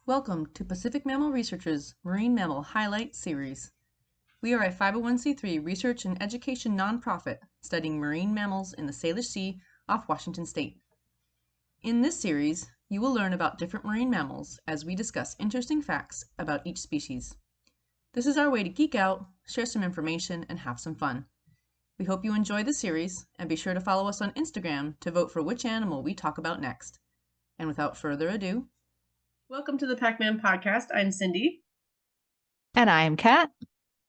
Welcome to Pacific Mammal Research's Marine Mammal Highlight Series. We are a 501c3 research and education nonprofit studying marine mammals in the Salish Sea off Washington State. In this series, you will learn about different marine mammals as we discuss interesting facts about each species. This is our way to geek out, share some information, and have some fun. We hope you enjoy the series, and be sure to follow us on Instagram to vote for which animal we talk about next. And without further ado, welcome to the PacMam podcast. I'm Cindy. And I'm Kat.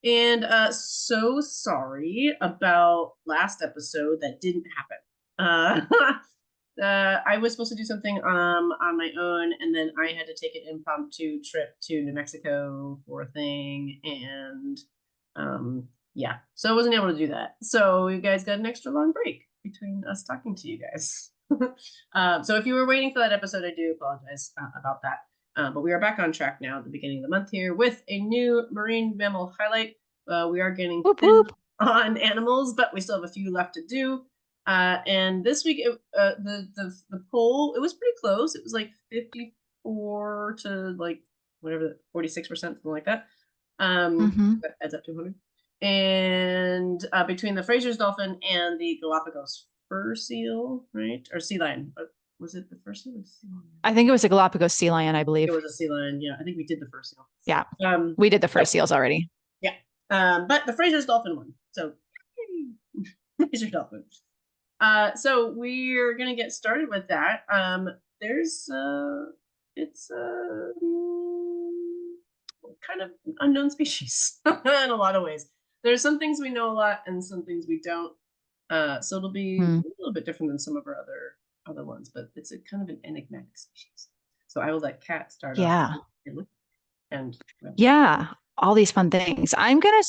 And so sorry about last episode that didn't happen. I was supposed to do something on my own, and then I had to take an impromptu trip to New Mexico for a thing, and yeah, so I wasn't able to do that. So you guys got an extra long break between us talking to you guys. So if you were waiting for that episode, I do apologize about that. But we are back on track now at the beginning of the month here with a new marine mammal highlight. We are getting on animals, but we still have a few left to do. And this week, the poll, it was pretty close. It was like 54 to like whatever, 46%, something like that. That adds up to 100. And between the Frasers dolphin and the Galapagos fur seal, right? Or sea lion. Was it the first seal or sea lion? I think it was a Galapagos sea lion, I believe. It was a sea lion, yeah. I think we did the first seal. Yeah, we did the first seals already. Yeah, but the Frasers dolphin won. So, Frasers dolphin. So we're gonna get started with that. There's it's kind of unknown species in a lot of ways. There's some things we know a lot and some things we don't. So it'll be a little bit different than some of our other ones, but it's a kind of an enigmatic species. So I will let Kat start off. And yeah, all these fun things. I'm gonna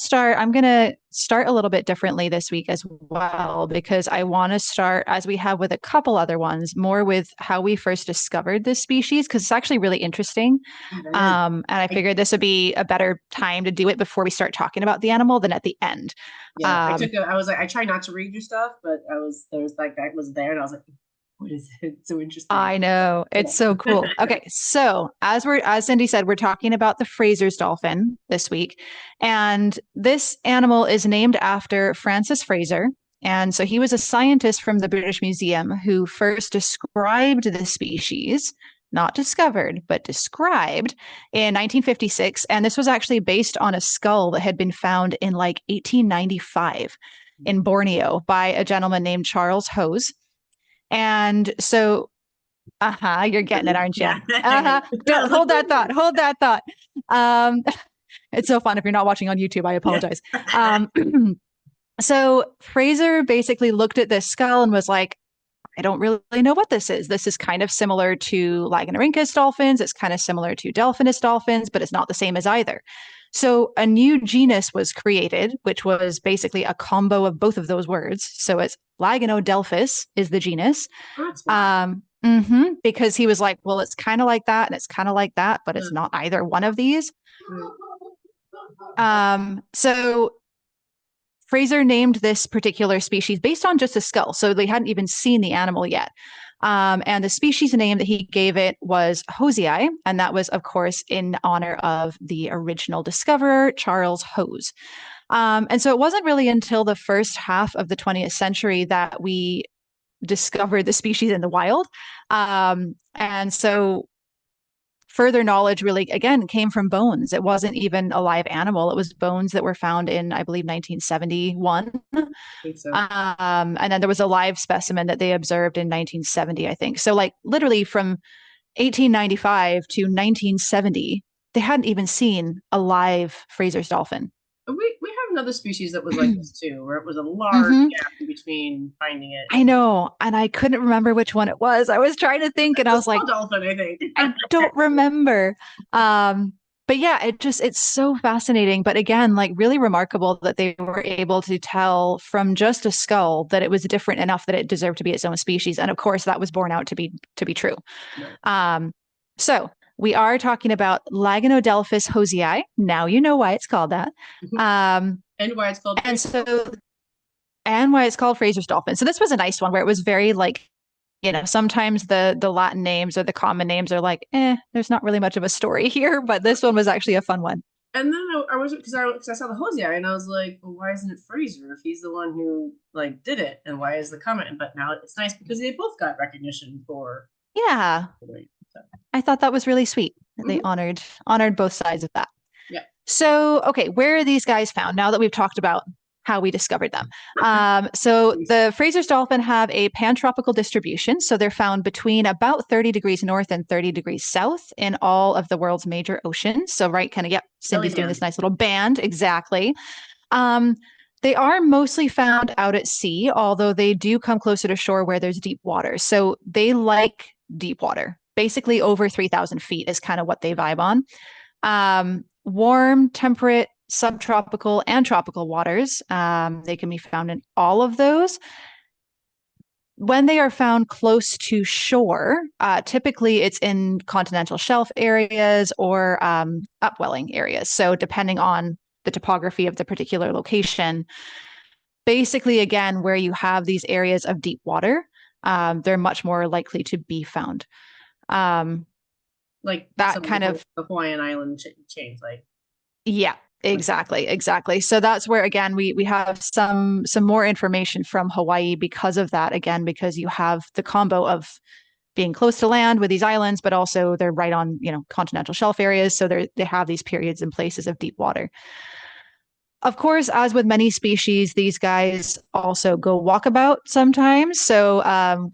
start a little bit differently this week as well, because I want to start, as we have with a couple other ones, more with how we first discovered this species, because it's actually really interesting. And I figured this would be a better time to do it before we start talking about the animal than at the end. Yeah, I was like, I try not to read your stuff, but that was there, and I was like, what is it? It's so interesting. I know. It's so cool. Okay. So as Cindy said, we're talking about the Frasers dolphin this week. And this animal is named after Francis Fraser. And so he was a scientist from the British Museum who first described the species, not discovered, but described in 1956. And this was actually based on a skull that had been found in like 1895 in Borneo by a gentleman named Charles Hose. And so, you're getting it, aren't you? Don't hold that thought. It's so fun. If you're not watching on YouTube, I apologize. So Fraser basically looked at this skull and was like, I don't really know what this is. This is kind of similar to Lagonorhynchus dolphins. It's kind of similar to Delphinus dolphins, but it's not the same as either. So a new genus was created, which was basically a combo of both of those words. So it's Lagonodelphis is the genus. Because he was like, well, it's kind of like that and it's kind of like that, but it's not either one of these. So Fraser named this particular species based on just a skull. So they hadn't even seen the animal yet. And the species name that he gave it was Hosei, and that was, of course, in honor of the original discoverer, Charles Hose. And so it wasn't really until the first half of the 20th century that we discovered the species in the wild. And so further knowledge really, again, came from bones. It wasn't even a live animal. It was bones that were found in, I believe, 1971. I think so. And then there was a live specimen that they observed in 1970, I think. So like literally from 1895 to 1970, they hadn't even seen a live Fraser's dolphin. We have another species that was like this too, where it was a large gap in between finding it. I know, and I couldn't remember which one it was. I was trying to think, and I was like, dolphin, I think. I don't remember. But yeah, it's so fascinating. But again, like really remarkable that they were able to tell from just a skull that it was different enough that it deserved to be its own species. And of course, that was borne out to be true. Right. So we are talking about Lagonodelphis hosei. Now you know why it's called that. And why it's called and why it's called Fraser's dolphin. So this was a nice one where it was very like sometimes the Latin names or the common names are like, there's not really much of a story here, but this one was actually a fun one. And then I was because I saw the Hosea and I was like, well, why isn't it Fraser if he's the one who like did it? And why is the comment? But now it's nice because they both got recognition for. Yeah, So. I thought that was really sweet. They Mm-hmm. honored both sides of that. Yeah. So, okay, where are these guys found now that we've talked about how we discovered them? So the Fraser's dolphin have a pantropical distribution. So they're found between about 30 degrees north and 30 degrees south in all of the world's major oceans. So, right, kind of, yep, Cindy's doing this nice little band. Exactly. Um, they are mostly found out at sea, although they do come closer to shore where there's deep water. So they like deep water. Basically, over 3,000 feet is kind of what they vibe on. Warm, temperate, subtropical, and tropical waters. They can be found in all of those. When they are found close to shore, typically it's in continental shelf areas or upwelling areas. So, depending on the topography of the particular location, basically, again, where you have these areas of deep water, they're much more likely to be found. Like that some kind of the Hawaiian island chains, like. Yeah, exactly. So that's where again we have some more information from Hawaii because of that. Again, because you have the combo of being close to land with these islands, but also they're right on, continental shelf areas. So they have these periods and places of deep water. Of course, as with many species, these guys also go walkabout sometimes. So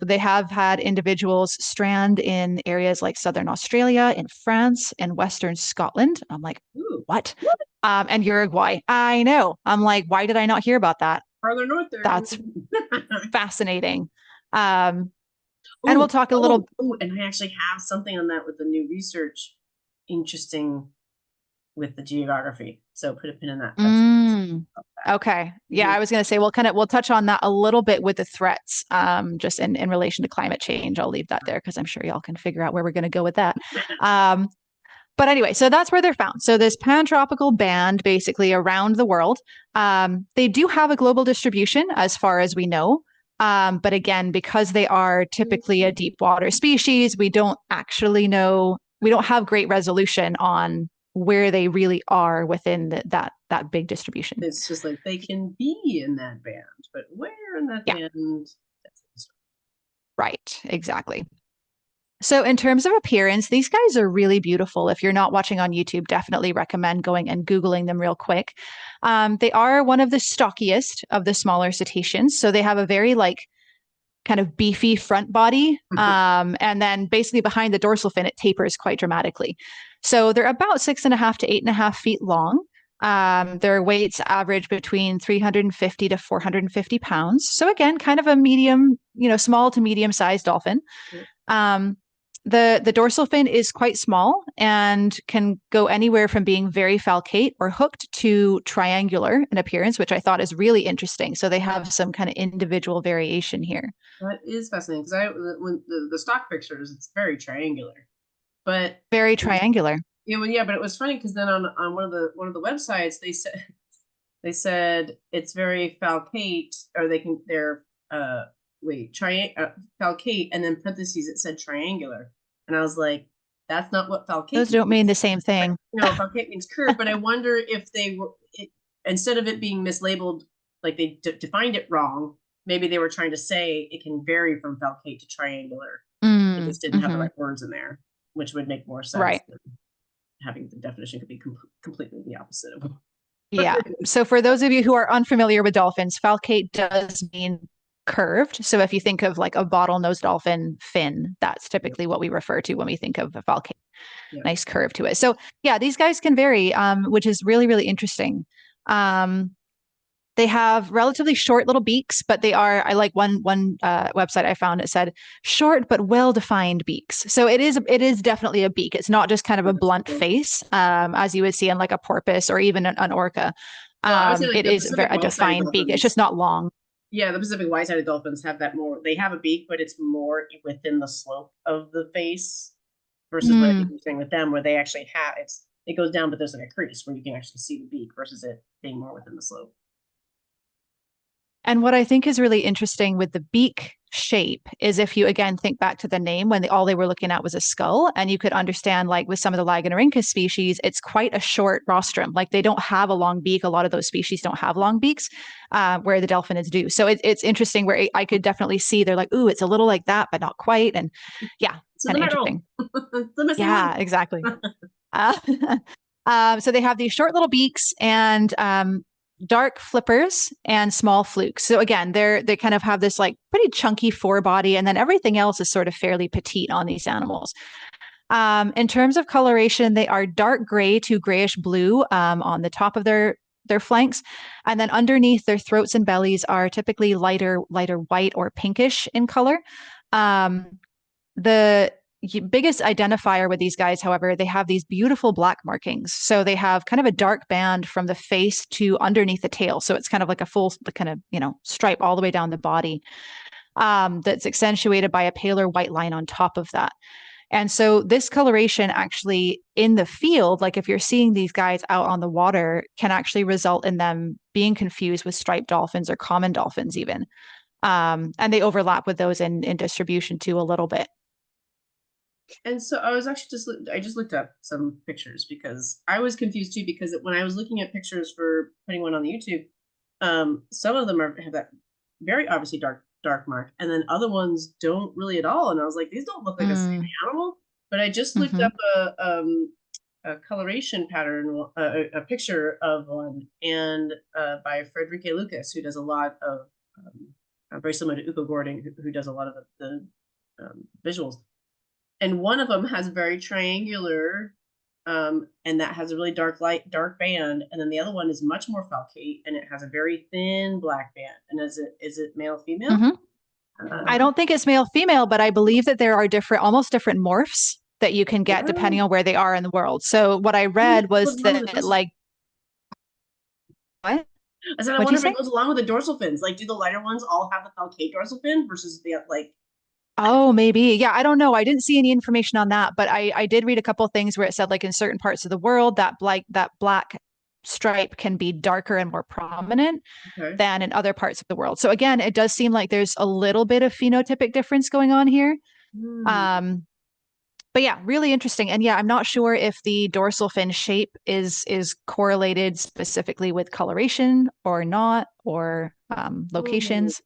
they have had individuals strand in areas like southern Australia, in France, and western Scotland. I'm like, Ooh, what? And Uruguay. I know. I'm like, why did I not hear about that? farther north there. That's fascinating. And Ooh, we'll talk a little. and I actually have something on that with the new research. Interesting with the geography. So put a pin in that. Okay. Yeah, I was going to say we'll touch on that a little bit with the threats, just in relation to climate change. I'll leave that there because I'm sure y'all can figure out where we're going to go with that. But anyway, so that's where they're found. So this pantropical band, basically around the world, they do have a global distribution as far as we know. But again, because they are typically a deep water species, we don't actually know. We don't have great resolution on where they really are within that big distribution. It's just like they can be in that band, but where in that band? Right, exactly. So in terms of appearance, these guys are really beautiful. If you're not watching on YouTube, definitely recommend going and Googling them real quick. They are one of the stockiest of the smaller cetaceans. So they have a very kind of beefy front body. And then basically behind the dorsal fin, it tapers quite dramatically. So they're about 6.5 to 8.5 feet long. Their weights average between 350 to 450 pounds. So again, kind of a medium, small to medium sized dolphin. The dorsal fin is quite small and can go anywhere from being very falcate or hooked to triangular in appearance, which I thought is really interesting. So they have some kind of individual variation here. That is fascinating because when the stock pictures, it's very triangular, but very triangular. Yeah, but it was funny because then on one of the websites they said it's very falcate, or they're falcate, and then parentheses it said triangular, and I was like, that's not what falcate Those don't mean the same thing. No, falcate means curve, but I wonder if they were instead of it being mislabeled, like they defined it wrong, maybe they were trying to say it can vary from falcate to triangular. They just didn't have the right words in there, which would make more sense right. than having the definition could be completely the opposite of. Yeah. So for those of you who are unfamiliar with dolphins, falcate does mean curved. So if you think of like a bottlenose dolphin fin, that's typically what we refer to when we think of a falcate. Nice curve to it. So yeah, these guys can vary, which is really, really interesting. They have relatively short little beaks, but I like one website I found, it said short but well-defined beaks. So it is definitely a beak. It's not just kind of a blunt face, as you would see in like a porpoise or even an orca. It is a defined beak. It's just not long. Yeah, the Pacific white-sided dolphins have that more. They have a beak, but it's more within the slope of the face versus what you're saying with them, where they actually have it goes down, but there's like a crease where you can actually see the beak versus it being more within the slope. And what I think is really interesting with the beak shape is if you again think back to the name when all they were looking at was a skull, and you could understand like with some of the Lagonorhynchus species, it's quite a short rostrum. Like they don't have a long beak. A lot of those species don't have long beaks, where the delphinids do. So it's interesting where I could definitely see they're like, ooh, it's a little like that, but not quite. And yeah, It's in kind the of middle. interesting. It's the missing Yeah, link. exactly. Uh, so they have these short little beaks and dark flippers and small flukes. So again, they kind of have this like pretty chunky forebody, and then everything else is sort of fairly petite on these animals. In terms of coloration, they are dark gray to grayish blue on the top of their flanks, and then underneath their throats and bellies are typically lighter white or pinkish in color. The biggest identifier with these guys, however, they have these beautiful black markings. So they have kind of a dark band from the face to underneath the tail. So it's kind of like a full kind of, stripe all the way down the body, that's accentuated by a paler white line on top of that. And so this coloration actually in the field, like if you're seeing these guys out on the water, can actually result in them being confused with striped dolphins or common dolphins even. And they overlap with those in distribution too a little bit. And so I was actually I just looked up some pictures because I was confused too, because when I was looking at pictures for putting one on the YouTube, some of them have that very obviously dark mark, and then other ones don't really at all. And I was like, these don't look like the same animal. But I just looked up a coloration pattern, a picture of one, and by Frederique Lucas, who does a lot of very similar to Uko Gording, who does a lot of the visuals. And one of them has very triangular, and that has a really dark band, and then the other one is much more falcate, and it has a very thin black band. And is it male female? I don't think it's male female, but I believe that there are almost different morphs that you can get depending on where they are in the world. So what I read was that like what? I said I wonder if it goes along with the dorsal fins. Like, do the lighter ones all have the falcate dorsal fin versus the like? Oh, maybe. Yeah, I don't know. I didn't see any information on that, but I did read a couple of things where it said like in certain parts of the world that black stripe can be darker and more prominent than in other parts of the world. So again, it does seem like there's a little bit of phenotypic difference going on here. But yeah, really interesting. And yeah, I'm not sure if the dorsal fin shape is correlated specifically with coloration or not, or locations.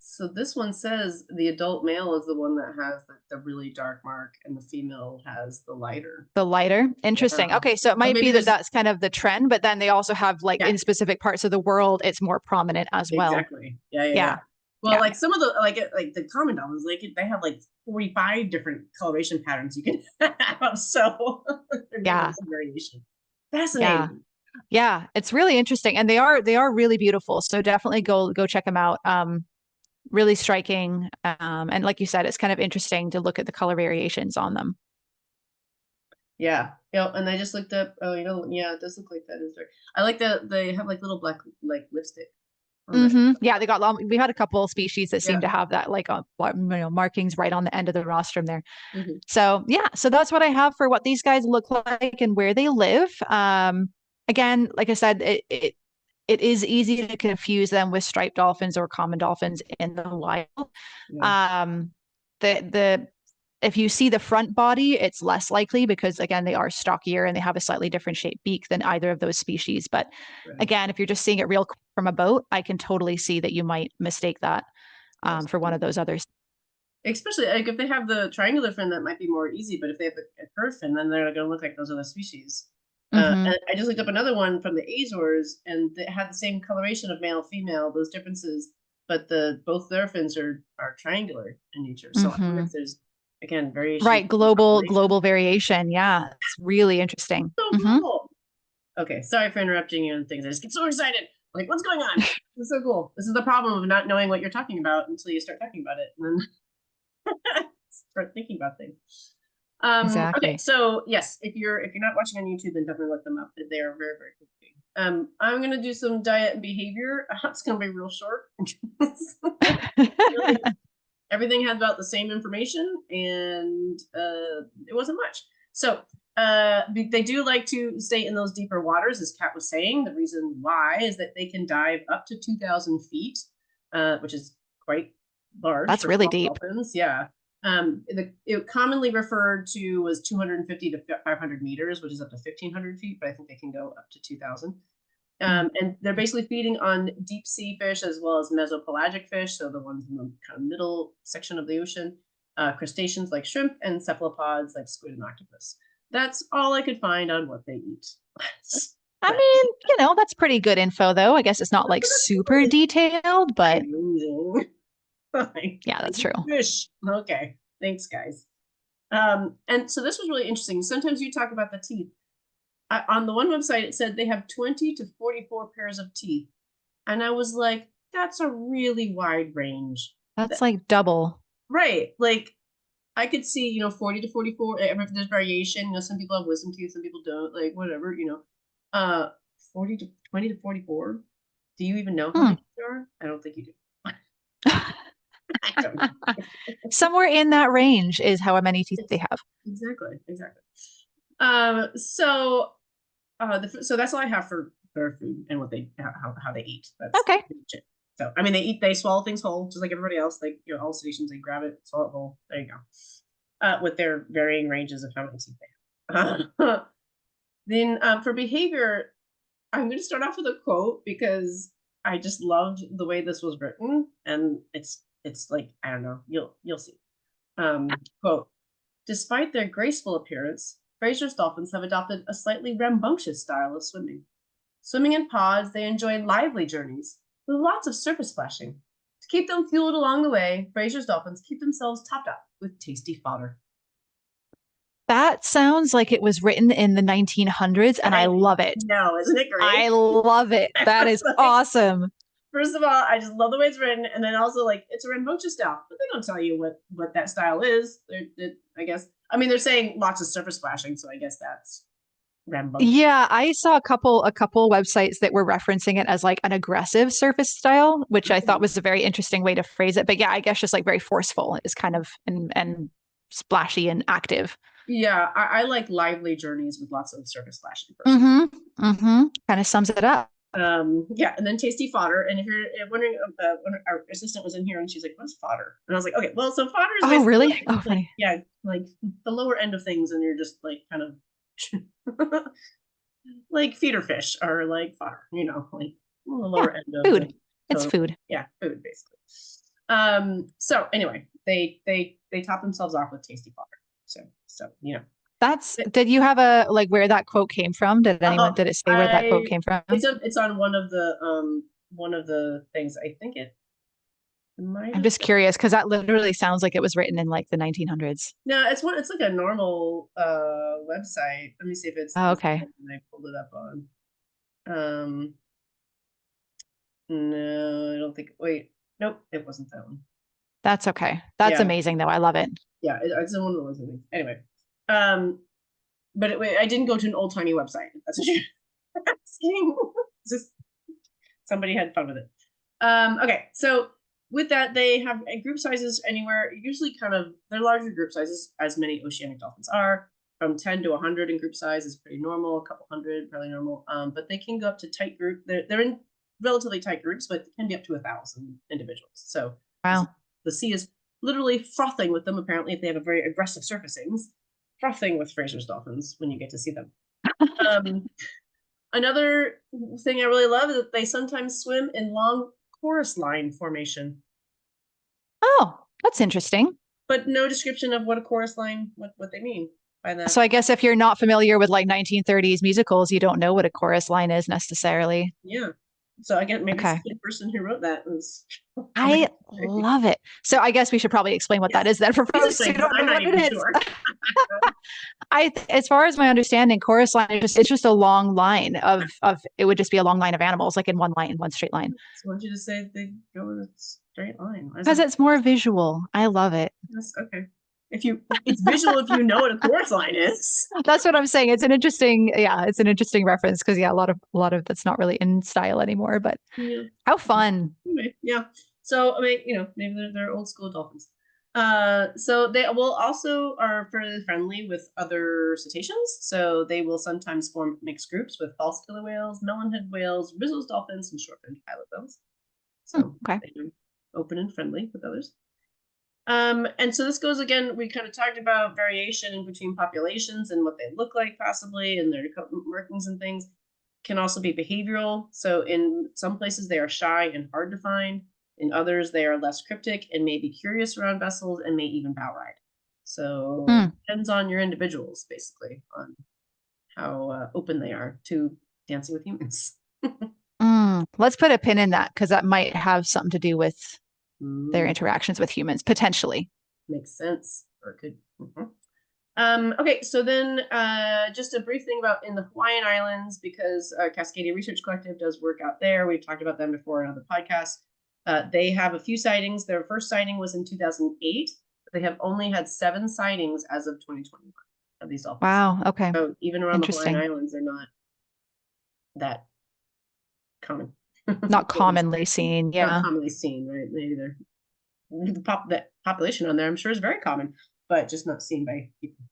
So this one says the adult male is the one that has the really dark mark, and the female has the lighter. The lighter. Interesting. Okay, so it might be that that's kind of the trend, but then they also have like in specific parts of the world, it's more prominent as well. Exactly. Yeah. Well, like some of the like the common dolphins, like they have like 45 different coloration patterns you can have. So yeah, variation. Fascinating. Yeah, it's really interesting, and they are really beautiful. So definitely go check them out. Really striking, and like you said, it's kind of interesting to look at the color variations on them. Yeah, and I just looked up. Oh, it does look like that. Is there? I like that they have like little black like lipstick. Yeah, they got long. We had a couple of species that seem to have that like markings right on the end of the rostrum there. So yeah, so that's what I have for what these guys look like and where they live. Again, like I said, it is easy to confuse them with striped dolphins or common dolphins in the wild. If you see the front body, it's less likely because again, they are stockier and they have a slightly different shaped beak than either of those species. But again, if you're just seeing it real from a boat, I can totally see that you might mistake that for one of those others. Especially like if they have the triangular fin, that might be more easy. But if they have a curved fin, then they're going to look like those other species. And I just looked up another one from the Azores, and they had the same coloration of male, female, those differences, but both their fins are triangular in nature. So I wonder if there's again variation. Right, global variation. Yeah, it's really interesting. So cool. Okay, sorry for interrupting you and things. I just get so excited. Like, what's going on? This is so cool. This is the problem of not knowing what you're talking about until you start talking about it, and then start thinking about things. Exactly. Okay, so yes, if you're not watching on YouTube, then definitely look them up. They are very, very cool. I'm gonna do some diet and behavior. It's gonna be real short. Everything had about the same information, and it wasn't much. So they do like to stay in those deeper waters, as Kat was saying. The reason why is that they can dive up to 2,000 feet, which is quite large That's for really small deep. dolphins. Yeah. It commonly referred to was 250 to 500 meters, which is up to 1,500 feet, but I think they can go up to 2,000. And they're basically feeding on deep sea fish as well as mesopelagic fish, so the ones in the kind of middle section of the ocean, crustaceans like shrimp, and cephalopods like squid and octopus. That's all I could find on what they eat. I mean, you know, that's pretty good info, though. I guess it's not like super detailed, but yeah, that's true. Fish. Okay, thanks, guys. And so this was really interesting. Sometimes you talk about the teeth. On the one website, it said they have 20 to 44 pairs of teeth. And I was like, that's a really wide range. That's like double. Right. Like I could see, 40 to 44. There's variation. Some people have wisdom teeth, some people don't. Like whatever, 40 to 20 to 44. Do you even know how many there are? I don't think you do. I don't know. Somewhere in that range is how many teeth they have. Exactly. So that's all I have for their food and what they how they eat. That's Okay. So I mean they swallow things whole just like everybody else. Like all cetaceans, they grab it, swallow it whole. There you go. With their varying ranges of how many teeth they have. Then for behavior, I'm going to start off with a quote because I just loved the way this was written, and it's like I don't know, you'll see. Quote: Despite their graceful appearance, Fraser's dolphins have adopted a slightly rambunctious style of swimming. Swimming in pods, they enjoy lively journeys with lots of surface splashing. To keep them fueled along the way, Fraser's dolphins keep themselves topped up with tasty fodder. That sounds like it was written in the 1900s, and I love it. No, isn't it great? I love it. That is awesome. First of all, I just love the way it's written, and then also like it's a rambunctious style, but they don't tell you what that style is. I guess. I mean, they're saying lots of surface splashing, so I guess that's rambunctious. Yeah, I saw a couple websites that were referencing it as like an aggressive surface style, which I thought was a very interesting way to phrase it. But yeah, I guess just like very forceful is kind of and splashy and active. Yeah, I like lively journeys with lots of surface splashing. Kind of sums it up. Yeah, and then tasty fodder. And if you're wondering, when our assistant was in here and she's like, "What's fodder?" And I was like, "Okay, well, so fodder is really? like, Funny. Yeah, like the lower end of things, and you're just like kind of like feeder fish or like fodder, like the lower end of food. It's food. Yeah, food basically. So anyway, they top themselves off with tasty fodder. So did you have a like where that quote came from? Did it say where that quote came from? It's on one of the things. I think it might. I'm just curious because that literally sounds like it was written in like the 1900s. No, it's like a normal website. Let me see if it's okay. I pulled it up on. No, I don't think. Wait, nope, it wasn't that one. That's okay. That's amazing though. I love it. Yeah, it's one of the ones. Anyway, but I didn't go to an old timey website. That's what you're asking. Just somebody had fun with it. Okay, so with that, they have group sizes anywhere. Usually, they're larger group sizes, as many oceanic dolphins are. From 10 to 100 in group size is pretty normal. A couple hundred, probably normal. But they can go up to tight group. They're in relatively tight groups, but it can be up to 1,000 individuals. So wow, the sea is literally frothing with them. Apparently, if they have a very aggressive surfacings, frothing with Fraser's dolphins when you get to see them. Another thing I really love is that they sometimes swim in long chorus line formation. Oh, that's interesting. But no description of what a chorus line, what they mean by that. So I guess if you're not familiar with like 1930s musicals, you don't know what a chorus line is necessarily. Yeah. So I guess maybe it's the person who wrote that was. I love it. So I guess we should probably explain what that is then for folks who don't know what it is. Sure. As far as my understanding, chorus line it's just a long line of it would just be a long line of animals, like in one line, one straight line. So why don't you just say they go in a straight line? Because it's more visual. I love it. Yes, okay. It's visual if you know what a chorus line is. That's what I'm saying. It's an interesting reference because a lot of that's not really in style anymore. But how fun! Anyway, yeah. So I mean, maybe they're old school dolphins. So they will also are fairly friendly with other cetaceans. So they will sometimes form mixed groups with false killer whales, melonhead whales, Rizzo's dolphins, and short-finned pilot whales. So okay. They're open and friendly with others. And so this goes again, we kind of talked about variation in between populations and what they look like possibly, and their markings and things can also be behavioral. So in some places they are shy and hard to find. In others, they are less cryptic and may be curious around vessels and may even bow ride. So Hmm. it depends on your individuals, basically, on how open they are to dancing with humans. Let's put a pin in that because that might have something to do with their Mm, interactions with humans, potentially. makes sense. Or it could. Mhm. Okay, so then just a brief thing about in the Hawaiian Islands, because Cascadia Research Collective does work out there. We've talked about them before in other podcasts. They have a few sightings. Their first sighting was in 2008. But they have only had 7 sightings as of 2021 of these dolphins. Wow. Okay. So even around the Hawaiian Interesting. Islands, they're not that common. Not commonly seen. Not Yeah. commonly seen, right? Maybe they're the population on there, I'm sure, is very common, but just not seen by people.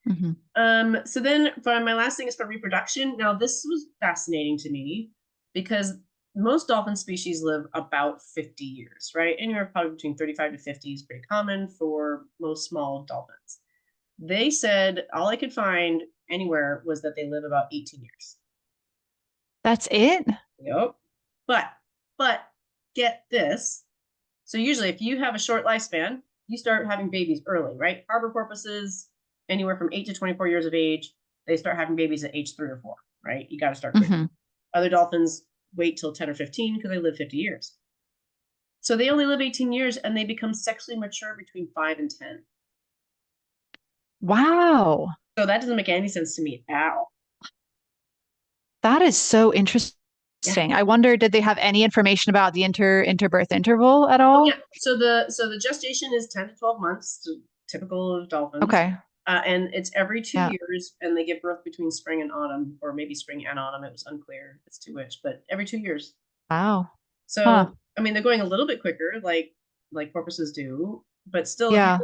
Hmm. So then for my last thing is for reproduction. Now, this was fascinating to me because most dolphin species live about 50 years, right? Anywhere probably between 35 to 50 is pretty common for most small dolphins. They said all I could find anywhere was that they live about 18 years. That's it? Yep. But get this. So usually if you have a short lifespan, you start having babies early, right? Harbor porpoises, anywhere from 8 to 24 years of age, they start having babies at age 3 or 4, right? You got to start quick. Hmm. Other dolphins wait till 10 or 15 because they live 50 years. So they only live 18 years and they become sexually mature between 5 and 10. Wow. So that doesn't make any sense to me at all. That is so interesting. Yeah. I wonder, did they have any information about the interbirth interval at Oh all? yeah. So the gestation is 10 to 12 months, typical of dolphins. Okay. And it's every 2 Yeah. years, and they give birth between spring and autumn, or maybe spring and autumn. It was unclear as to which, but every 2 years. Wow. Huh. So I mean, they're going a little bit quicker, like porpoises do, but still, Yeah.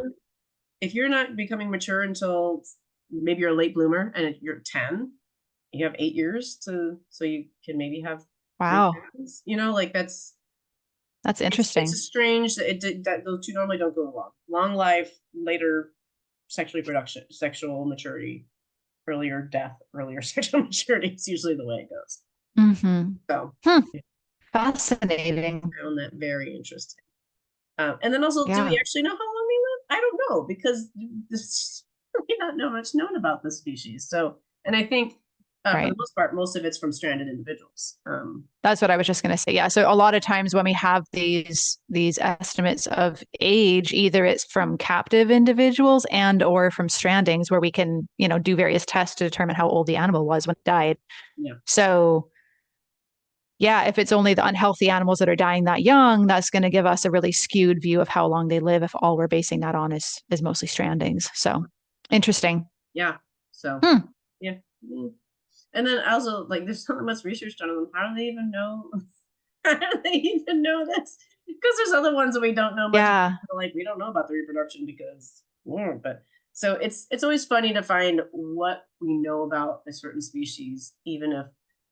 if you're not becoming mature until maybe you're a late bloomer and you're 10, you have 8 years so you can maybe have 3 Wow. kids. You know, like That's it's a interesting. strange that those two normally don't go along. Long life, later sexual reproduction, sexual maturity, earlier death, earlier sexual maturity is usually the way it goes. Hmm. So Hmm. yeah, Fascinating. I found that very interesting. And then also, do we Yeah. actually know how long they live? I don't know because there's really not know much known about this species. So, and I think for the Right. most part, most of it's from stranded individuals. That's what I was just going to say. Yeah. So a lot of times when we have these estimates of age, either it's from captive individuals and or from strandings where we can, do various tests to determine how old the animal was when it died. Yeah, So yeah, if it's only the unhealthy animals that are dying that young, that's going to give us a really skewed view of how long they live if all we're basing that on is mostly strandings. So interesting. yeah. So Hmm. yeah. And then also, like, there's not much research done on them. How do they even know? How do they even know this? Because there's other ones that we don't know much Yeah. about. Like, we don't know about the reproduction because, but so it's always funny to find what we know about a certain species, even if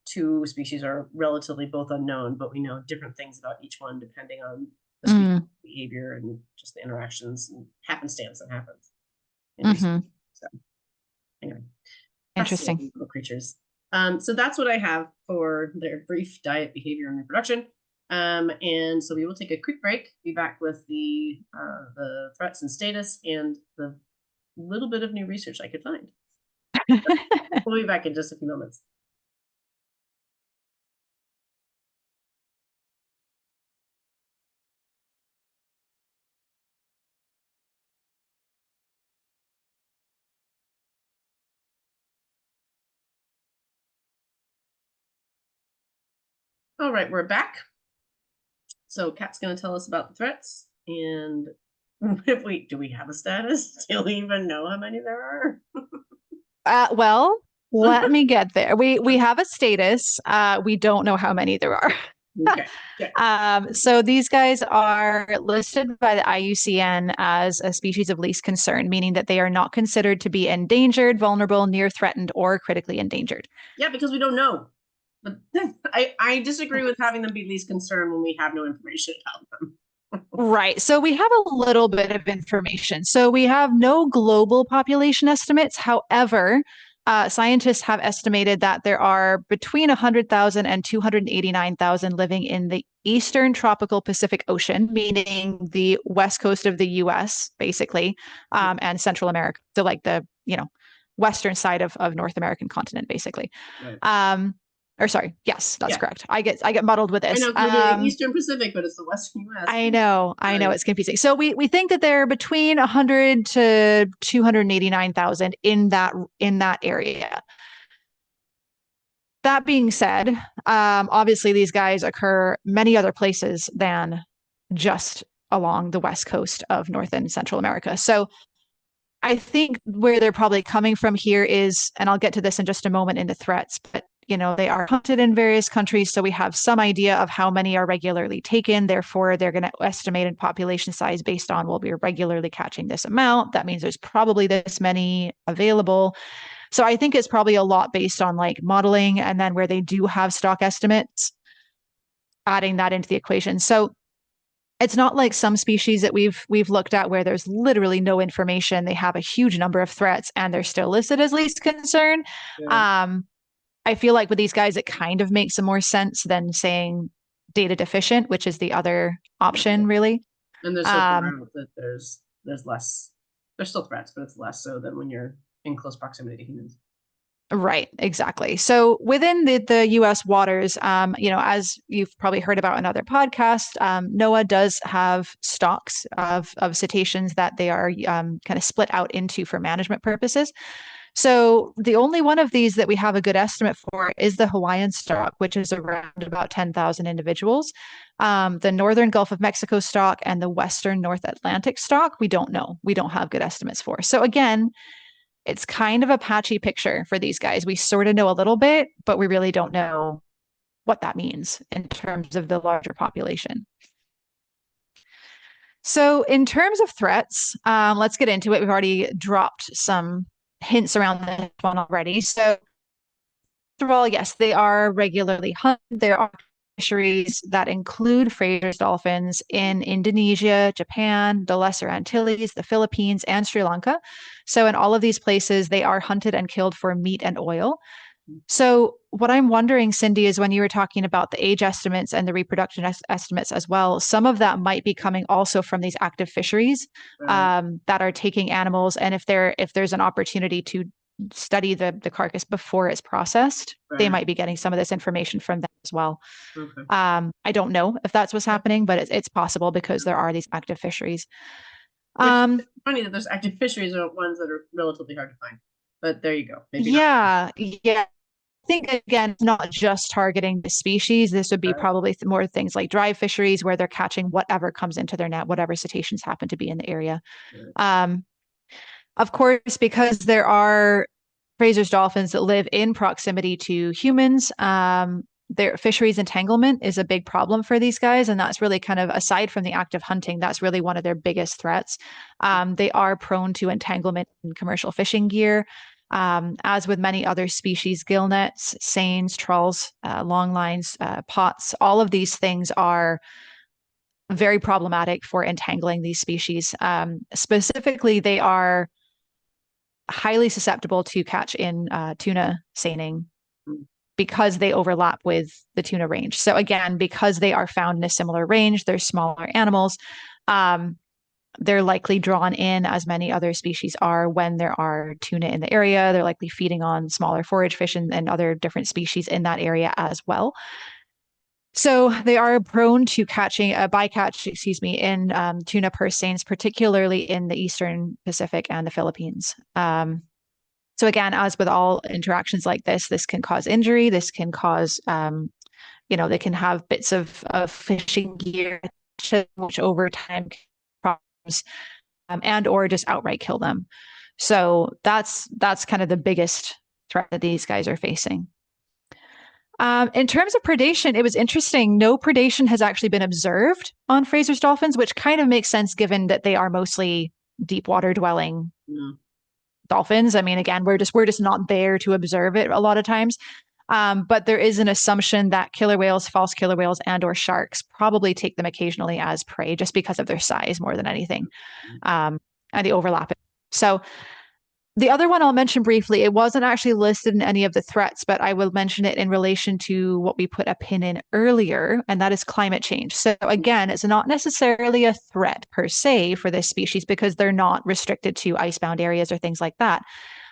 two species are relatively both unknown, but we know different things about each one depending on the species Mm. behavior and just the interactions and happenstance that happens in research. Hmm. So anyway, Interesting. fascinating little creatures. So that's what I have for their brief diet, behavior, and reproduction. And so we will take a quick break. Be back with the threats and status and the little bit of new research I could find. We'll be back in just a few moments. All right, we're back. So Kat's going to tell us about the threats and if we do we have a status? Do we even know how many there are? Well, let me get there. We have a status. We don't know how many there are. Okay. Okay. So these guys are listed by the IUCN as a species of least concern, meaning that they are not considered to be endangered, vulnerable, near threatened, or critically endangered. Yeah, because we don't know. But I disagree with having them be least concern when we have no information about them. Right. So we have a little bit of information. So we have no global population estimates. However, scientists have estimated that there are between 100,000 and 289,000 living in the eastern tropical Pacific Ocean, meaning the west coast of the US, basically, and Central America. So like the, western side of North American continent, basically. Right. Or sorry, yes, that's Yeah. correct. I get muddled with I this. know, 'cause we're doing Eastern Pacific, but it's the Western US. I know, Right. it's confusing. So we think that they're between 100 to 289,000 in that area. That being said, obviously these guys occur many other places than just along the west coast of North and Central America. So I think where they're probably coming from here is, and I'll get to this in just a moment in the threats, but they are hunted in various countries, so we have some idea of how many are regularly taken. Therefore, they're going to estimate in population size based on, well, we're regularly catching this amount. That means there's probably this many available. So I think it's probably a lot based on like modeling, and then where they do have stock estimates, adding that into the equation. So it's not like some species that we've looked at where there's literally no information. They have a huge number of threats and they're still listed as least concern. Yeah. I feel like with these guys, it kind of makes some more sense than saying data deficient, which is the other option, really. And there's so far out that there's less. There's still threats, but it's less so than when you're in close proximity to humans. Right, exactly. So within the U.S. waters, as you've probably heard about in other podcasts, NOAA does have stocks of cetaceans that they are kind of split out into for management purposes. So the only one of these that we have a good estimate for is the Hawaiian stock, which is around about 10,000 individuals. The northern Gulf of Mexico stock and the western North Atlantic stock, we don't know. We don't have good estimates for. So again, it's kind of a patchy picture for these guys. We sort of know a little bit, but we really don't know what that means in terms of the larger population. So in terms of threats, let's get into it. We've already dropped some hints around this one already. So first of all, yes, they are regularly hunted. There are fisheries that include Fraser's dolphins in Indonesia, Japan, the Lesser Antilles, the Philippines, and Sri Lanka. So in all of these places, they are hunted and killed for meat and oil. So what I'm wondering, Cindy, is when you were talking about the age estimates and the reproduction estimates as well, some of that might be coming also from these active fisheries that are taking animals. And if there's an opportunity to study the carcass before it's processed, they might be getting some of this information from them as well. Okay. I don't know if that's what's happening, but it's possible because there are these active fisheries. It's funny that those active fisheries are ones that are relatively hard to find, but there you go. Maybe yeah. I think again, not just targeting the species. This would be probably more things like dry fisheries where they're catching whatever comes into their net, whatever cetaceans happen to be in the area. Of course, because there are Fraser's dolphins that live in proximity to humans, their fisheries entanglement is a big problem for these guys. And that's really kind of, aside from the active hunting, that's really one of their biggest threats. They are prone to entanglement in commercial fishing gear. As with many other species, gill nets, seines, trawls, long lines, pots, all of these things are very problematic for entangling these species. Specifically, they are highly susceptible to catch in tuna seining because they overlap with the tuna range. So again, because they are found in a similar range, they're smaller animals. They're likely drawn in, as many other species are, when there are tuna in the area. They're likely feeding on smaller forage fish and other different species in that area as well. So they are prone to catching a bycatch, in tuna purse seines, particularly in the Eastern Pacific and the Philippines. So again, as with all interactions like this can cause injury. This can cause, they can have bits of fishing gear, which over time problems, and or just outright kill them. So that's kind of the biggest threat that these guys are facing. In terms of predation, it was interesting. No predation has actually been observed on Fraser's dolphins, which kind of makes sense given that they are mostly deep water dwelling dolphins. I mean, again, we're just not there to observe it a lot of times. But there is an assumption that killer whales, false killer whales, and or sharks probably take them occasionally as prey just because of their size more than anything, and the overlap. So the other one I'll mention briefly, it wasn't actually listed in any of the threats, but I will mention it in relation to what we put a pin in earlier, and that is climate change. So again, it's not necessarily a threat per se for this species because they're not restricted to icebound areas or things like that.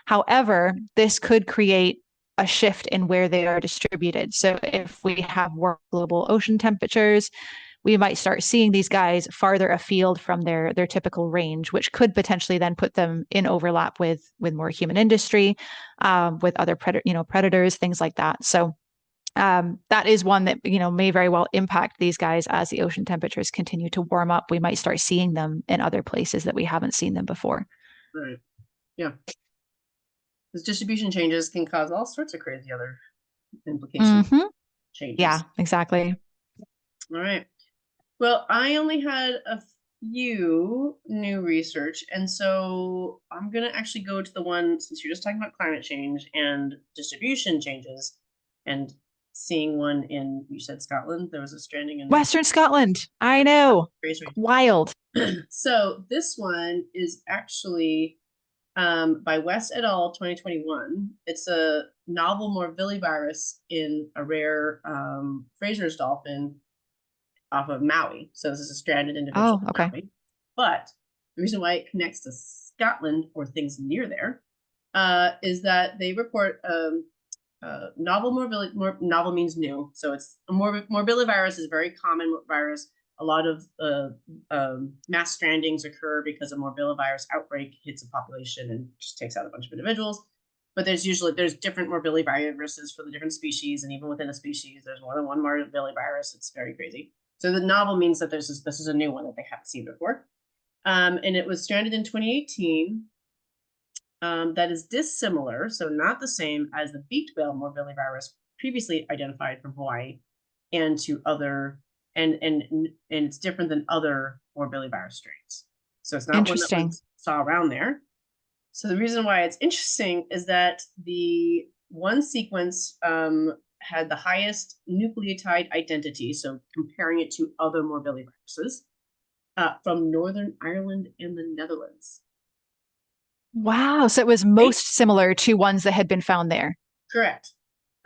However, this could create a shift in where they are distributed. So if we have warm global ocean temperatures, we might start seeing these guys farther afield from their typical range, which could potentially then put them in overlap with more human industry, with other predators, things like that. So that is one that may very well impact these guys as the ocean temperatures continue to warm up. We might start seeing them in other places that we haven't seen them before. Right. Yeah. Because distribution changes can cause all sorts of crazy other implications. Mm-hmm. Changes. Yeah, exactly. All right. Well, I only had a few new research, and so I'm going to actually go to the one, since you're just talking about climate change and distribution changes, and seeing one in, you said Scotland, there was a stranding in Western Scotland. I know. Wild. So this one is actually by West et al. 2021. It's a novel morbillivirus in a rare Frasers dolphin off of Maui. So this is a stranded individual. Oh, okay. Maui. But the reason why it connects to Scotland or things near there is that they report novel morbillivirus. Novel means new, so it's a morbillivirus is a very common virus. A lot of mass strandings occur because a morbillivirus outbreak hits a population and just takes out a bunch of individuals. But there's different morbilliviruses for the different species, and even within a species, there's more than one morbillivirus. It's very crazy. So the novel means that this is a new one that they haven't seen before, and it was stranded in 2018. That is dissimilar, so not the same as the beaked whale morbillivirus previously identified from Hawaii, and to other and it's different than other morbillivirus strains. So it's not one that we saw around there. So the reason why it's interesting is that the one sequence had the highest nucleotide identity, so comparing it to other morbilliviruses, from Northern Ireland and the Netherlands. Wow. So it was most similar to ones that had been found there. Correct.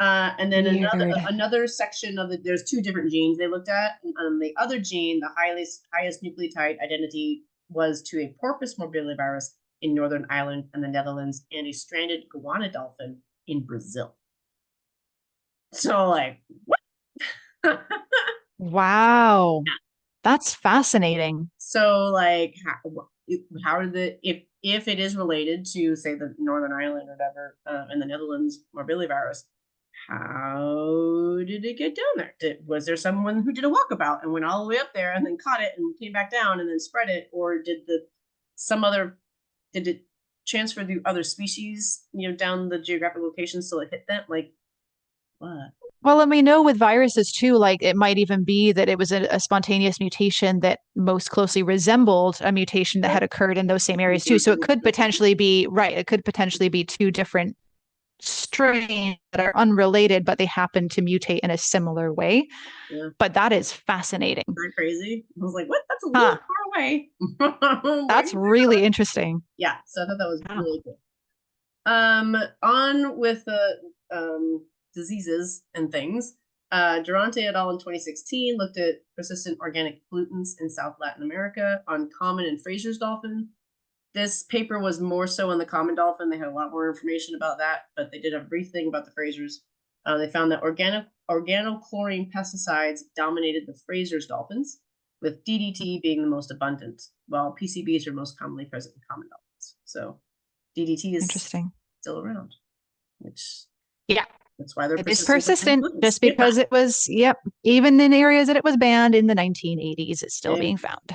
And then another section of it, there's two different genes they looked at. And the other gene, the highest nucleotide identity was to a porpoise morbillivirus in Northern Ireland and the Netherlands, and a stranded guana dolphin in Brazil. So like, what? Wow. That's fascinating. So like, how did if it is related to, say, the Northern Ireland or whatever, and the Netherlands morbillivirus, how did it get down there? Was there someone who did a walkabout and went all the way up there and then caught it and came back down and then spread it, or did it transfer through other species, down the geographic location so it hit them? Like, what? Well, and we know with viruses too, like it might even be that it was a spontaneous mutation that most closely resembled a mutation that had occurred in those same areas too. So it could potentially be, right, it could potentially be two different strains that are unrelated, but they happen to mutate in a similar way. Yeah. But that is fascinating. Isn't that crazy? I was like, what? That's a little far away. That's really interesting. Yeah, so I thought that was really cool. On with the diseases and things. Durante et al. In 2016 looked at persistent organic pollutants in South Latin America on common and Frasers dolphin. This paper was more so on the common dolphin. They had a lot more information about that, but they did a brief thing about the Frasers. They found that organochlorine pesticides dominated the Frasers dolphins, with DDT being the most abundant, while PCBs are most commonly present in common dolphins. So DDT is interesting, still around, which that's why they're persistent just because it was, even in areas that it was banned in the 1980s, it's still being found.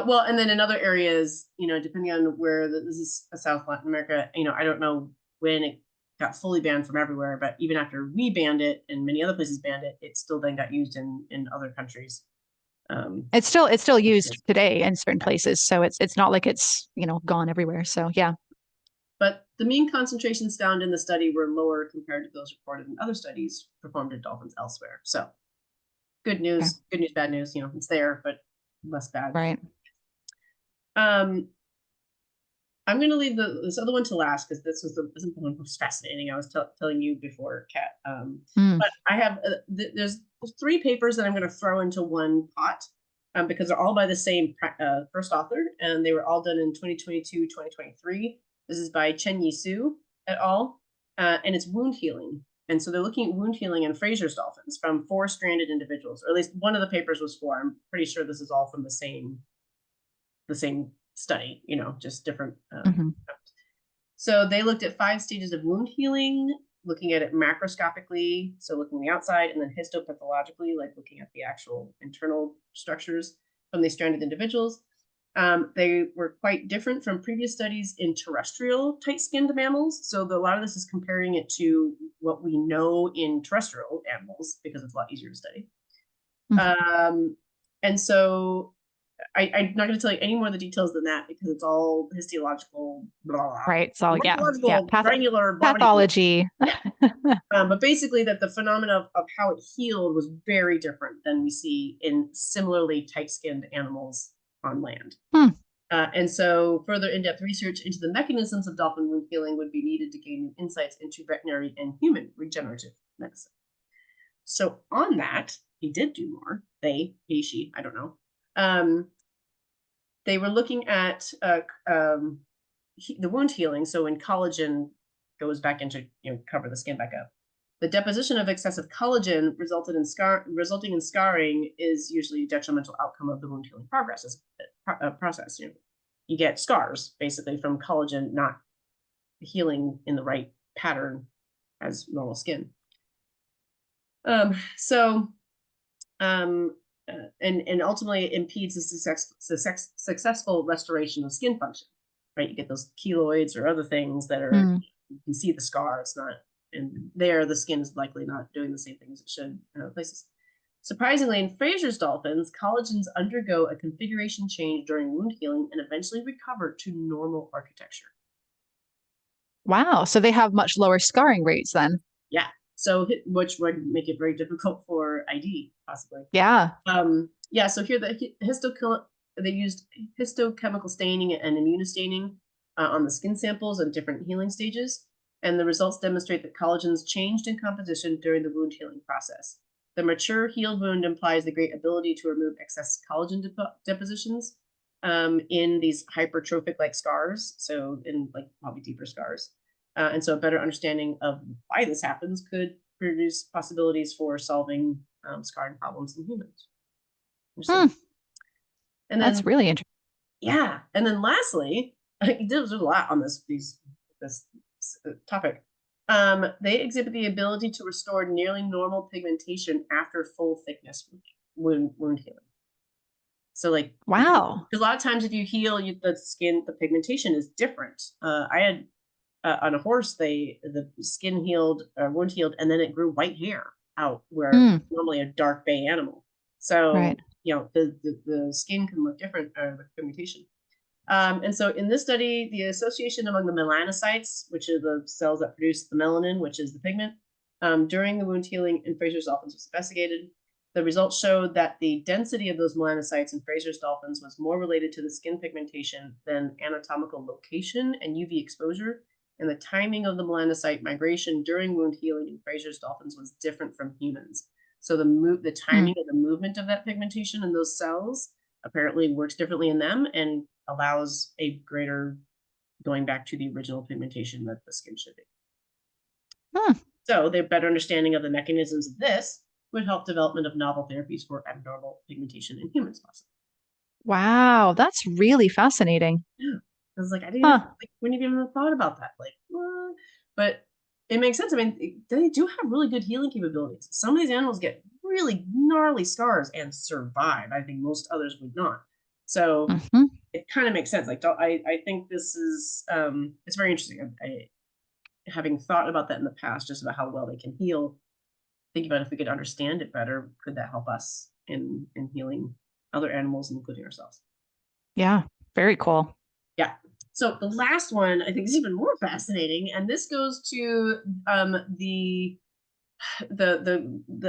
Well, and then in other areas, depending on where this is South Latin America, I don't know when it got fully banned from everywhere, but even after we banned it and many other places banned it, it still then got used in other countries. It's still used today in certain places, so it's not like it's gone everywhere. So yeah. but the mean concentrations found in the study were lower compared to those reported in other studies performed in dolphins elsewhere. So good news, good news, bad news, it's there, but less bad. Right. I'm going to leave this other one to last because this was the one most fascinating. I was telling you before, Kat. But I have there's 3 papers that I'm going to throw into one pot because they're all by the same first author, and they were all done in 2022, 2023. This is by Chen-Yi Su et al. And it's wound healing. And so they're looking at wound healing in Frasers dolphins from 4 stranded individuals, or at least one of the papers was 4. I'm pretty sure this is all from the same study, just different. So they looked at 5 stages of wound healing, looking at it macroscopically, so looking at the outside, and then histopathologically, like looking at the actual internal structures from these stranded individuals. They were quite different from previous studies in terrestrial tight-skinned mammals. So a lot of this is comparing it to what we know in terrestrial animals because it's a lot easier to study. And so I'm not going to tell you any more of the details than that because it's all histological, blah, blah. Right. It's all, granular pathology. But basically that the phenomena of how it healed was very different than we see in similarly tight-skinned animals on land. And so further in-depth research into the mechanisms of dolphin wound healing would be needed to gain new insights into veterinary and human regenerative medicine. So on that, he did do more. He, she, I don't know. They were looking at the wound healing. So when collagen goes back into, cover the skin back up, the deposition of excessive collagen resulting in scarring is usually a detrimental outcome of the wound healing process. You get scars basically from collagen not healing in the right pattern as normal skin. And ultimately it impedes the successful restoration of skin function, right? You get those keloids or other things that are, you can see the scar, it's not, and there the skin is likely not doing the same thing as it should in other places. Surprisingly, in Frasers dolphins, collagens undergo a configuration change during wound healing and eventually recover to normal architecture. Wow. So they have much lower scarring rates then. Yeah. So, which would make it very difficult for ID, possibly. Yeah. So here they used histochemical staining and immunostaining on the skin samples at different healing stages, and the results demonstrate that collagens changed in composition during the wound healing process. The mature healed wound implies the great ability to remove excess collagen depositions in these hypertrophic-like scars, so in probably deeper scars. And so a better understanding of why this happens could produce possibilities for solving scarring problems in humans. And then, that's really interesting. Yeah. And then lastly, there's a lot on this topic. They exhibit the ability to restore nearly normal pigmentation after full thickness wound healing. So wow. A lot of times if you heal the skin, the pigmentation is different. I had on a horse, the skin healed, wound healed, and then it grew white hair out where normally a dark bay animal. So, the skin can look different, the pigmentation. And so in this study, the association among the melanocytes, which are the cells that produce the melanin, which is the pigment, during the wound healing in Frasers dolphins was investigated. The results showed that the density of those melanocytes in Frasers dolphins was more related to the skin pigmentation than anatomical location and UV exposure. And the timing of the melanocyte migration during wound healing in Frasers dolphins was different from humans. So the timing of the movement of that pigmentation in those cells apparently works differently in them and allows a greater going back to the original pigmentation that the skin should be. So their better understanding of the mechanisms of this would help development of novel therapies for abnormal pigmentation in humans, possibly. Wow, that's really fascinating. Yeah. I was like, I didn't wouldn't even have thought about that. But it makes sense. I mean, they do have really good healing capabilities. Some of these animals get really gnarly scars and survive. I think most others would not. So it kind of makes sense. I think this is it's very interesting. Having thought about that in the past, just about how well they can heal, think about if we could understand it better, could that help us in healing other animals, including ourselves? Yeah, very cool. Yeah. So the last one I think is even more fascinating, and this goes to the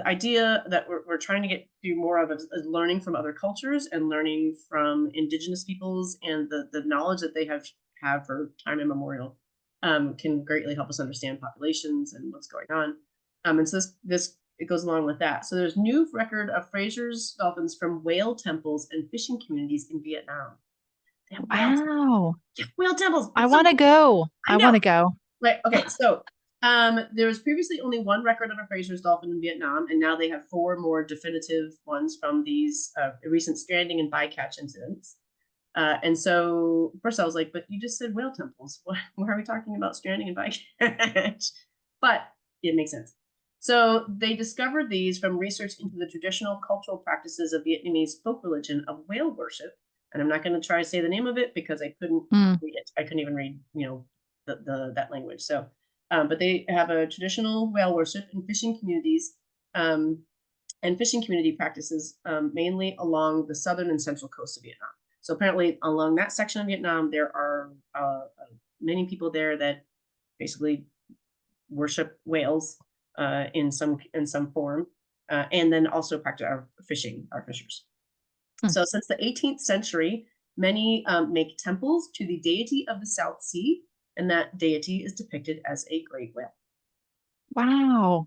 idea that we're trying to get do more of is learning from other cultures and learning from indigenous peoples, and the knowledge that they have for time immemorial can greatly help us understand populations and what's going on. And so this it goes along with that. So there's new record of Frasers dolphins from whale temples and fishing communities in Vietnam. They have Wow. whale temples. I So want to cool. go. I I know. want to go. Right. Okay. So there was previously only one record of a Frasers dolphin in Vietnam, and now they have 4 more definitive ones from these recent stranding and bycatch incidents. And so first I was like, but you just said whale temples. Why are we talking about stranding and bycatch? But it makes sense. So they discovered these from research into the traditional cultural practices of Vietnamese folk religion of whale worship. And I'm not going to try to say the name of it because I couldn't read it. I couldn't even read, that language. So, but they have a traditional whale worship in fishing communities, and fishing community practices, mainly along the southern and central coast of Vietnam. So apparently along that section of Vietnam, there are many people there that basically worship whales in some form, and then also practice our fishers. So since the 18th century, many make temples to the deity of the South Sea, and that deity is depicted as a great whale. Wow.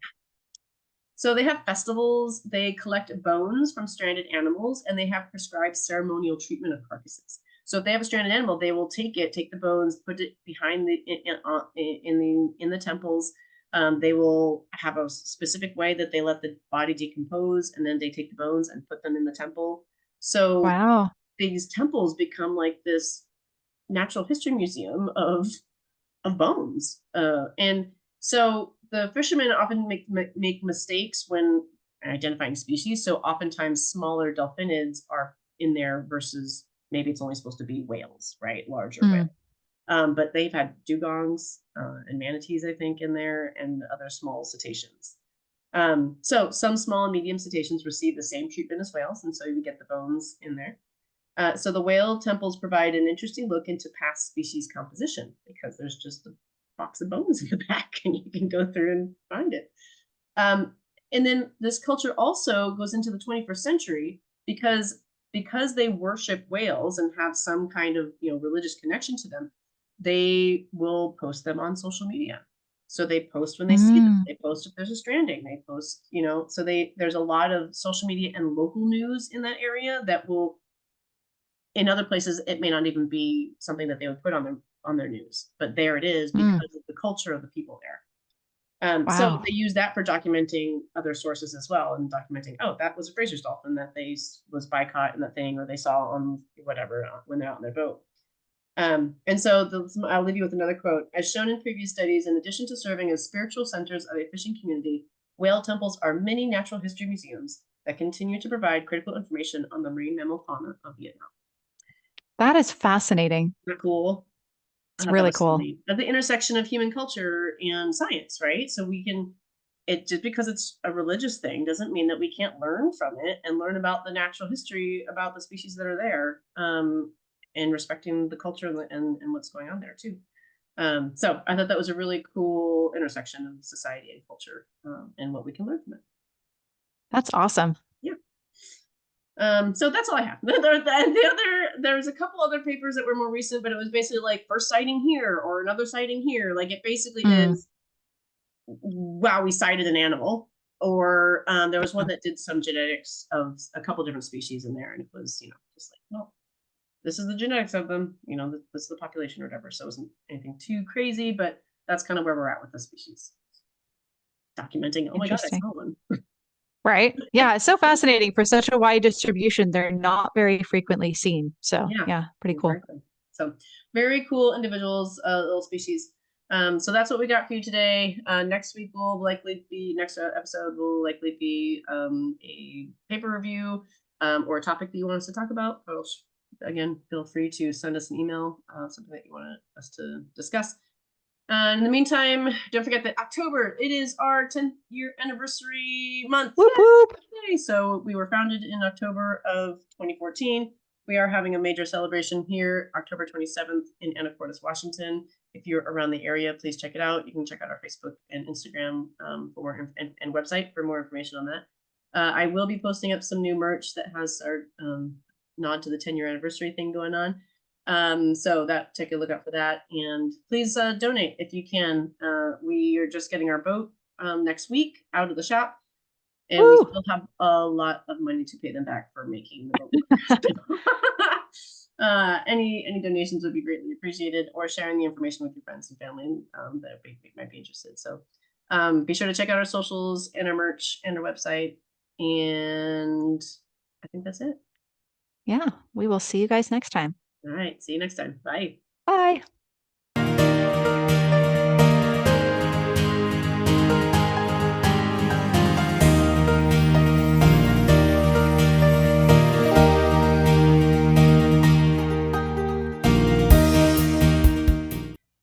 So they have festivals, they collect bones from stranded animals, and they have prescribed ceremonial treatment of carcasses. So if they have a stranded animal, they will take the bones, put it behind in the temples. They will have a specific way that they let the body decompose, and then they take the bones and put them in the temple. So Wow. these temples become like this natural history museum of bones. And so the fishermen often make mistakes when identifying species. So oftentimes smaller delphinids are in there versus maybe it's only supposed to be whales, right? Larger whales. But they've had dugongs and manatees, I think, in there, and other small cetaceans. So some small and medium cetaceans receive the same treatment as whales, and so you get the bones in there. So the whale temples provide an interesting look into past species composition because there's just a box of bones in the back and you can go through and find it. And then this culture also goes into the 21st century because they worship whales and have some kind of religious connection to them. They will post them on social media. So they post when they see them. They post if there's a stranding. They post, so there's a lot of social media and local news in that area that will. In other places, it may not even be something that they would put on their news, but there it is because of the culture of the people there. So Wow. they use that for documenting other sources as well, and documenting, oh, that was a Fraser's dolphin that they was bycaught in that thing, or they saw on whatever when they're out on their boat. And so I'll leave you with another quote. As shown in previous studies, in addition to serving as spiritual centers of a fishing community, whale temples are mini natural history museums that continue to provide critical information on the marine mammal fauna of Vietnam. That is fascinating. Isn't that cool? It's That really was so cool. neat. At the intersection of human culture and science, right? So we can, just because it's a religious thing doesn't mean that we can't learn from it and learn about the natural history about the species that are there, and respecting the culture and what's going on there too. So I thought that was a really cool intersection of society and culture, and what we can learn from it. That's awesome. Yeah. So that's all I have. There's a couple other papers that were more recent, but it was basically like first sighting here or another sighting here. Like it basically is, wow, we sighted an animal. Or there was one that did some genetics of a couple different species in there, and it was, just like, well, this is the genetics of them, this is the population or whatever. So it wasn't anything too crazy, but that's kind of where we're at with the species. Documenting, oh my God, I Interesting. saw one. Right. Yeah. It's so fascinating for such a wide distribution. They're not very frequently seen. So yeah, pretty cool. Exactly. So very cool individuals, little species. So that's what we got for you today. Next week will likely be next episode will likely be a paper review, or a topic that you want us to talk about. Again, feel free to send us an email, something that you want us to discuss. In the meantime, don't forget that October, it is our 10th year anniversary month. Whoop whoop. Yay! So we were founded in October of 2014. we are having a major celebration here, October 27th in Anacortes, Washington. If you're around the area, please check it out. You can check out our Facebook and Instagram for more and website for more information on that. I will be posting up some new merch that has our nod to the 10-year anniversary thing going on. So take a look out for that, and please donate if you can. We are just getting our boat next week out of the shop, and we still have a lot of money to pay them back for making the boat. Any donations would be greatly appreciated, or sharing the information with your friends and family that might be interested. So be sure to check out our socials and our merch and our website, and I think that's it. Yeah, we will see you guys next time. All right, see you next time. Bye. Bye.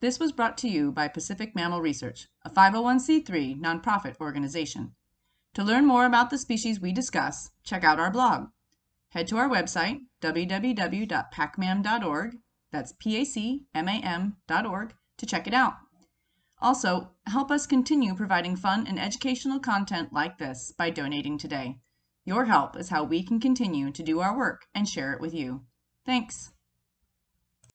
This was brought to you by Pacific Mammal Research, a 501c3 nonprofit organization. To learn more about the species we discuss, check out our blog. Head to our website, www.pacmam.org, that's PACMAM.org, to check it out. Also, help us continue providing fun and educational content like this by donating today. Your help is how we can continue to do our work and share it with you. Thanks.